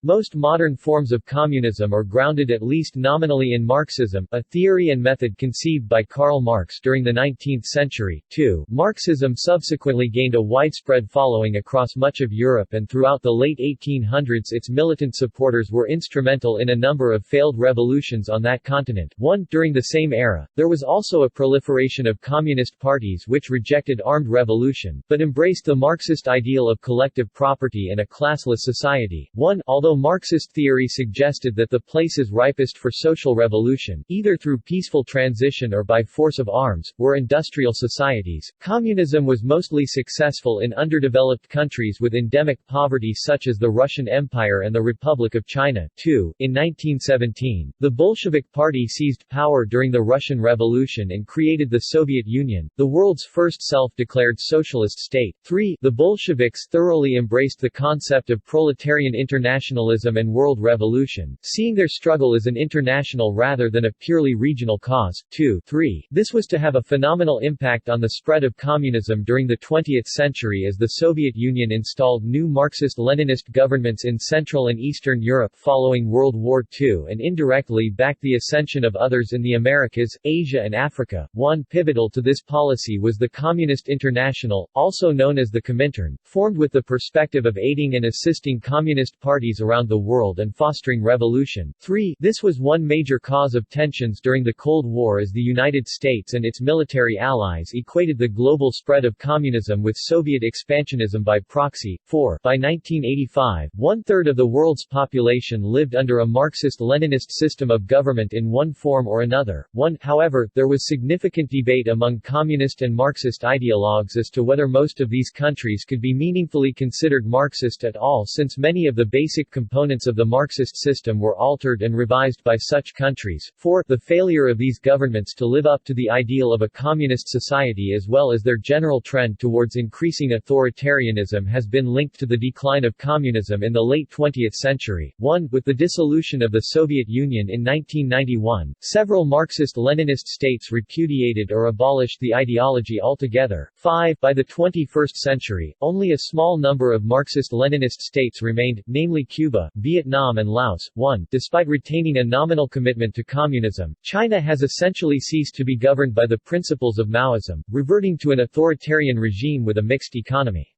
Most modern forms of communism are grounded at least nominally in Marxism, a theory and method conceived by Karl Marx during the 19th century. 2. Marxism subsequently gained a widespread following across much of Europe, and throughout the late 1800s its militant supporters were instrumental in a number of failed revolutions on that continent. 1. During the same era, there was also a proliferation of communist parties which rejected armed revolution, but embraced the Marxist ideal of collective property and a classless society. 1. Although Marxist theory suggested that the place is ripest for social revolution, either through peaceful transition or by force of arms, were industrial societies, communism was mostly successful in underdeveloped countries with endemic poverty such as the Russian Empire and the Republic of China. 2. In 1917, the Bolshevik Party seized power during the Russian Revolution and created the Soviet Union, the world's first self-declared socialist state. 3. The Bolsheviks thoroughly embraced the concept of proletarian internationalism and world revolution, seeing their struggle as an international rather than a purely regional cause. 2. 3. This was to have a phenomenal impact on the spread of communism during the 20th century as the Soviet Union installed new Marxist-Leninist governments in Central and Eastern Europe following World War II and indirectly backed the ascension of others in the Americas, Asia and Africa. 1. Pivotal to this policy was the Communist International, also known as the Comintern, formed with the perspective of aiding and assisting communist parties around the world and fostering revolution. 3. This was one major cause of tensions during the Cold War as the United States and its military allies equated the global spread of communism with Soviet expansionism by proxy. 4. By 1985, one-third of the world's population lived under a Marxist-Leninist system of government in one form or another. 1. However, there was significant debate among communist and Marxist ideologues as to whether most of these countries could be meaningfully considered Marxist at all, since many of the basic components of the Marxist system were altered and revised by such countries. 4. The failure of these governments to live up to the ideal of a communist society as well as their general trend towards increasing authoritarianism has been linked to the decline of communism in the late 20th century. 1. With the dissolution of the Soviet Union in 1991, several Marxist-Leninist states repudiated or abolished the ideology altogether. 5. By the 21st century, only a small number of Marxist-Leninist states remained, namely Cuba, Vietnam and Laos. 1. Despite retaining a nominal commitment to communism, China has essentially ceased to be governed by the principles of Maoism, reverting to an authoritarian regime with a mixed economy.